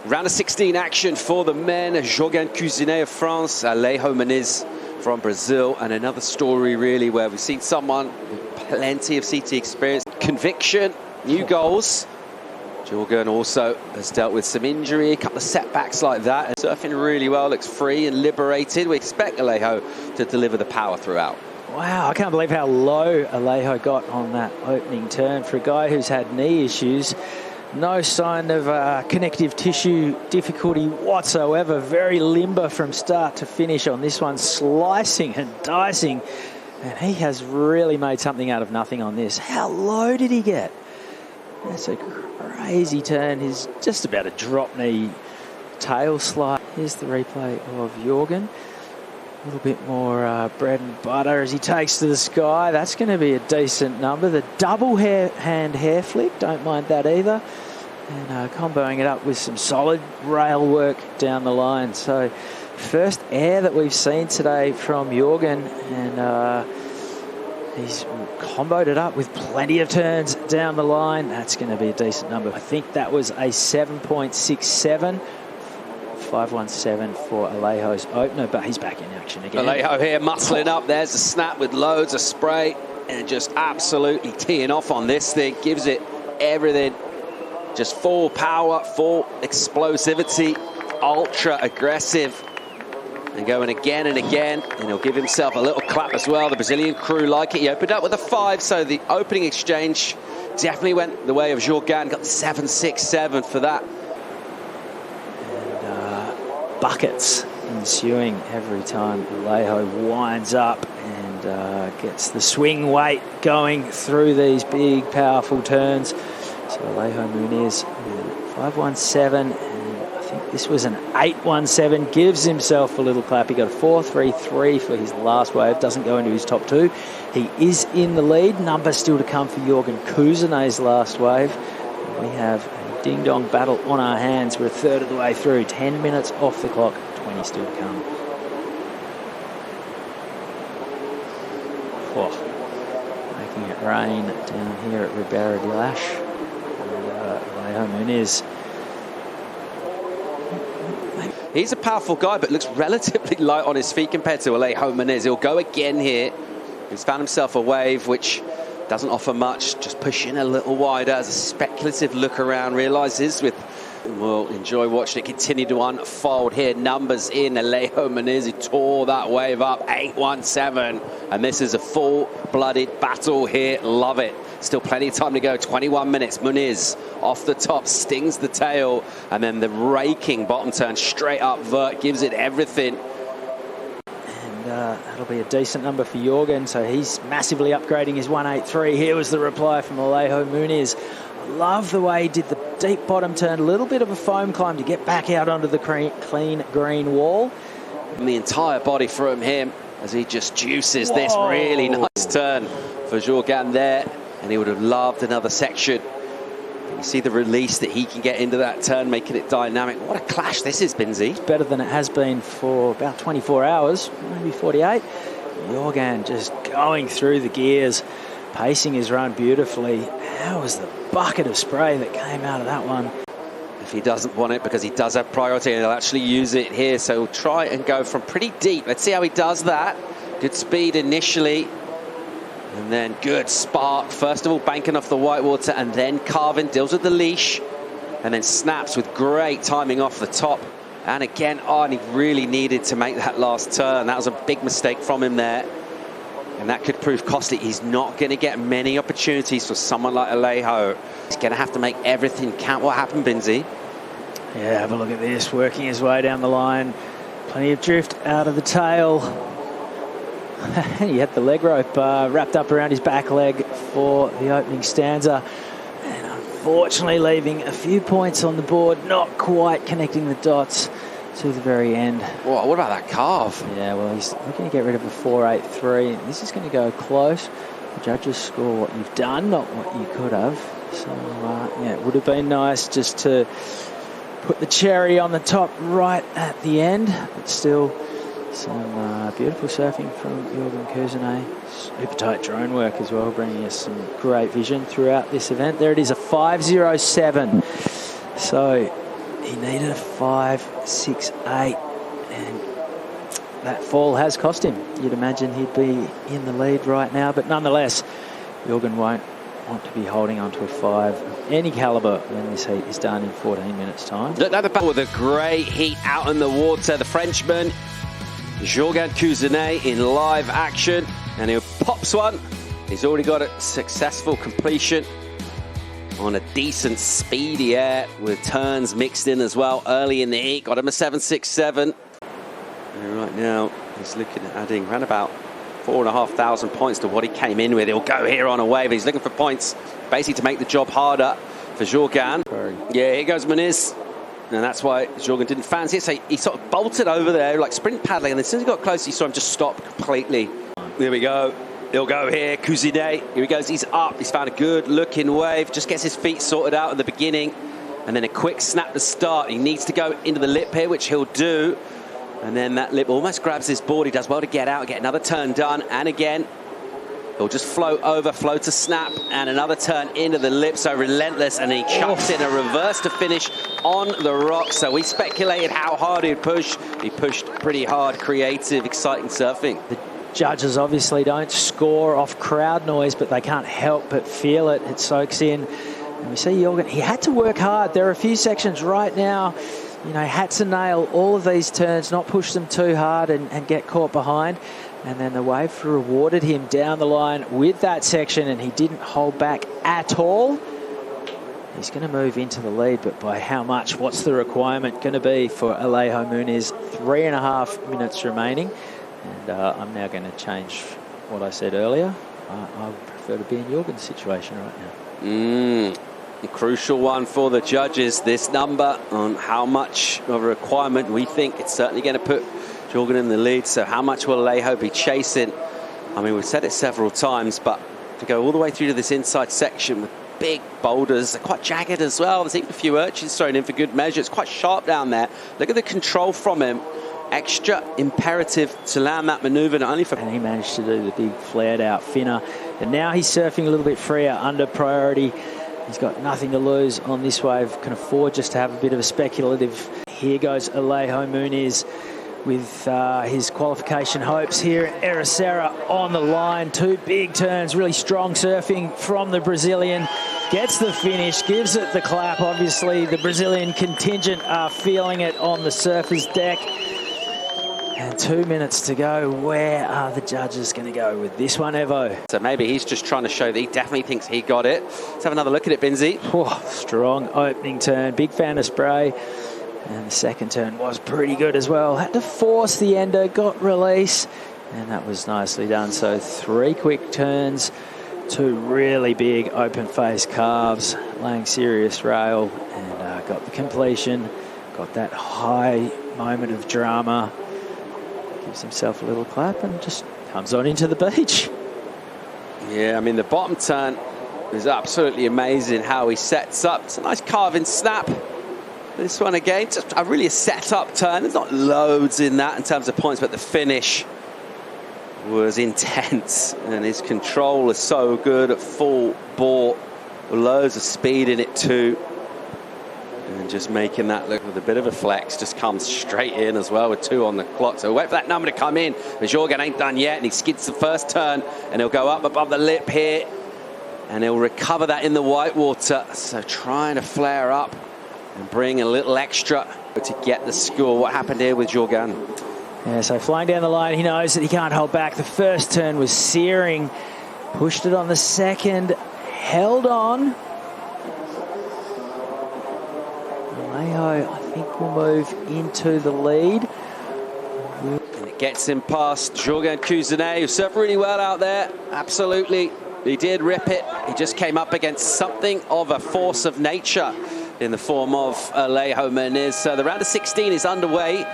Round of 16 action for the men. Jorgann Couzinet of France, Alejo Muniz from Brazil, and another story really where we've seen someone with plenty of CT experience, conviction, new goals. Jorgann also has dealt with some injury, a couple of setbacks like that, and surfing really well, looks free and liberated. We expect Alejo to deliver the power throughout. Wow, I can't believe how low Alejo got on that opening turn for a guy who's had knee issues. No sign of connective tissue difficulty whatsoever. Very limber from start to finish on this one, slicing and dicing. And he has really made something out of nothing on this. How low did he get? That's a crazy turn. He's just about a drop knee tail slide. Here's the replay of Jorgann. A little bit more bread and butter as he takes to the sky. That's going to be a decent number. The double hand hair flick, don't mind that either. And comboing it up with some solid rail work down the line. So first air that we've seen today from Jorgann, and he's comboed it up with plenty of turns down the line. That's going to be a decent number. I think that was a 7.67. 517 for Alejo's opener, but he's back in action again. Alejo here muscling up. There's a snap with loads of spray and just absolutely teeing off on this thing. Gives it everything. Just full power, full explosivity, ultra aggressive. And going again and again. And he'll give himself a little clap as well. The Brazilian crew like it. He opened up with a 5, so the opening exchange definitely went the way of Jorgann. Got 7.67 for that. Buckets ensuing every time Alejo winds up and gets the swing weight going through these big, powerful turns. So Alejo Muniz, 5.17, and I think this was an 8.17. Gives himself a little clap. He got a 4.33 for his last wave. Doesn't go into his top 2. He is in the lead. Numbers still to come for Jorgann Couzinet's last wave. We have ding-dong battle on our hands. We're a third of the way through. 10 minutes off the clock. 20 still to come. Oh, making it rain down here at Ribeira de Lache. Alejo Muniz. He's a powerful guy, but looks relatively light on his feet compared to Alejo Muniz. He'll go again here. He's found himself a wave which doesn't offer much, just pushing a little wider as a speculative look around, realizes we'll enjoy watching it continue to unfold here. Numbers in. Alejo Muniz, he tore that wave up, 8.17, and this is a full-blooded battle here. Love it. Still plenty of time to go, 21 minutes. Muniz off the top, stings the tail, and then the raking bottom turn straight up vert, gives it everything. That'll be a decent number for Jorgann, so he's massively upgrading his 1.83. Here was the reply from Alejo Muniz. I love the way he did the deep bottom turn, a little bit of a foam climb to get back out onto the clean green wall. And the entire body from him as he just juices this really nice turn for Jorgann there, and he would have loved another section. You see the release that he can get into that turn, making it dynamic. What a clash this is, Binzi. It's better than it has been for about 24 hours, maybe 48. Jorgann just going through the gears, pacing his run beautifully. How was the bucket of spray that came out of that one? If he doesn't want it, because he does have priority, and he'll actually use it here, so he'll try and go from pretty deep. Let's see how he does that. Good speed initially. And then good spark. First of all, banking off the white water, and then carving, deals with the leash, and then snaps with great timing off the top. And again, and he really needed to make that last turn. That was a big mistake from him there. And that could prove costly. He's not going to get many opportunities for someone like Alejo. He's going to have to make everything count. What happened, Binzi? Yeah, have a look at this. Working his way down the line. Plenty of drift out of the tail. He had the leg rope wrapped up around his back leg for the opening stanza, and unfortunately leaving a few points on the board, not quite connecting the dots to the very end. Whoa, what about that carve? Yeah, well, he's looking to get rid of a 4.83. This is going to go close. The judges score what you've done, not what you could have. So, yeah, it would have been nice just to put the cherry on the top right at the end, but still some beautiful surfing from Jorgann Couzinet. Super tight drone work as well, bringing us some great vision throughout this event. There it is, a 5.07. So He needed a 5, 6, 8, and that fall has cost him. You'd imagine he'd be in the lead right now, but nonetheless, Jorgann won't want to be holding on to a 5 of any calibre when this heat is done in 14 minutes' time. Another battle with a great heat out in the water. The Frenchman, Jorgann Couzinet, in live action, and he pops one. He's already got a successful completion on a decent speedy air with turns mixed in as well early in the heat. Got him a 7.67. And right now he's looking at adding around about 4,500 points to what he came in with. He'll go here on a wave. He's looking for points basically to make the job harder for Jorgann. Yeah, here goes Muniz. And that's why Jorgann didn't fancy it. So he sort of bolted over there like sprint paddling, and as soon as he got close, he saw him just stop completely. There we go. He'll go here. Couzinet. Here he goes. He's up. He's found a good looking wave. Just gets his feet sorted out at the beginning. And then a quick snap to start. He needs to go into the lip here, which he'll do. And then that lip almost grabs his board. He does well to get out, get another turn done. And again, he'll just float over, float to snap, and another turn into the lip. So relentless. And he chucks in a reverse to finish on the rocks. So we speculated how hard he'd push. He pushed pretty hard, creative, exciting surfing. The judges obviously don't score off crowd noise, but they can't help but feel it. It soaks in. And we see Jorgann, he had to work hard. There are a few sections right now, you know, had to nail all of these turns, not push them too hard and get caught behind. And then the wave rewarded him down the line with that section, and he didn't hold back at all. He's going to move into the lead, but by how much? What's the requirement going to be for Alejo Muniz? 3.5 minutes remaining. And I'm now going to change what I said earlier. I would prefer to be in Jorgann's situation right now. A crucial one for the judges, this number on how much of a requirement we think it's certainly going to put Jorgann in the lead. So how much will Alejo be chasing? I mean, we've said it several times, but to go all the way through to this inside section with big boulders, they're quite jagged as well. There's even a few urchins thrown in for good measure. It's quite sharp down there. Look at the control from him. Extra imperative to land that maneuver, not only for... And he managed to do the big flared out finner. And now he's surfing a little bit freer under priority. He's got nothing to lose on this wave. Can afford just to have a bit of a speculative. Here goes Alejo Muniz with his qualification hopes here at Ericeira on the line. 2 big turns, really strong surfing from the Brazilian. Gets the finish, gives it the clap. Obviously, the Brazilian contingent are feeling it on the surfer's deck. And 2 minutes to go. Where are the judges going to go with this one, Evo? So maybe he's just trying to show that he definitely thinks he got it. Let's have another look at it, Binzi. Oh, strong opening turn. Big fan of spray. And the second turn was pretty good as well. Had to force the ender, got release. And that was nicely done. So 3 quick turns. 2 really big open face carves. Laying serious rail. And got the completion. Got that high moment of drama. Gives himself a little clap and just comes on into the beach. Yeah, I mean, the bottom turn is absolutely amazing how he sets up. It's a nice carving snap. This one again, just a really set-up turn. There's not loads in that in terms of points, but the finish was intense. And his control is so good at full bore. Loads of speed in it too. And just making that look with a bit of a flex, just comes straight in as well with 2 on the clock. So wait for that number to come in, but Jorgann ain't done yet, and he skids the first turn, and he'll go up above the lip here, and he'll recover that in the white water. So trying to flare up and bring a little extra to get the score. What happened here with Jorgann? Yeah, so flying down the line, he knows that he can't hold back. The first turn was searing, pushed it on the second, held on. Alejo, I think, will move into the lead. And it gets him past Jorgann Couzinet, who surfed really well out there. Absolutely. He did rip it. He just came up against something of a force of nature in the form of Alejo Muniz. So the round of 16 is underway.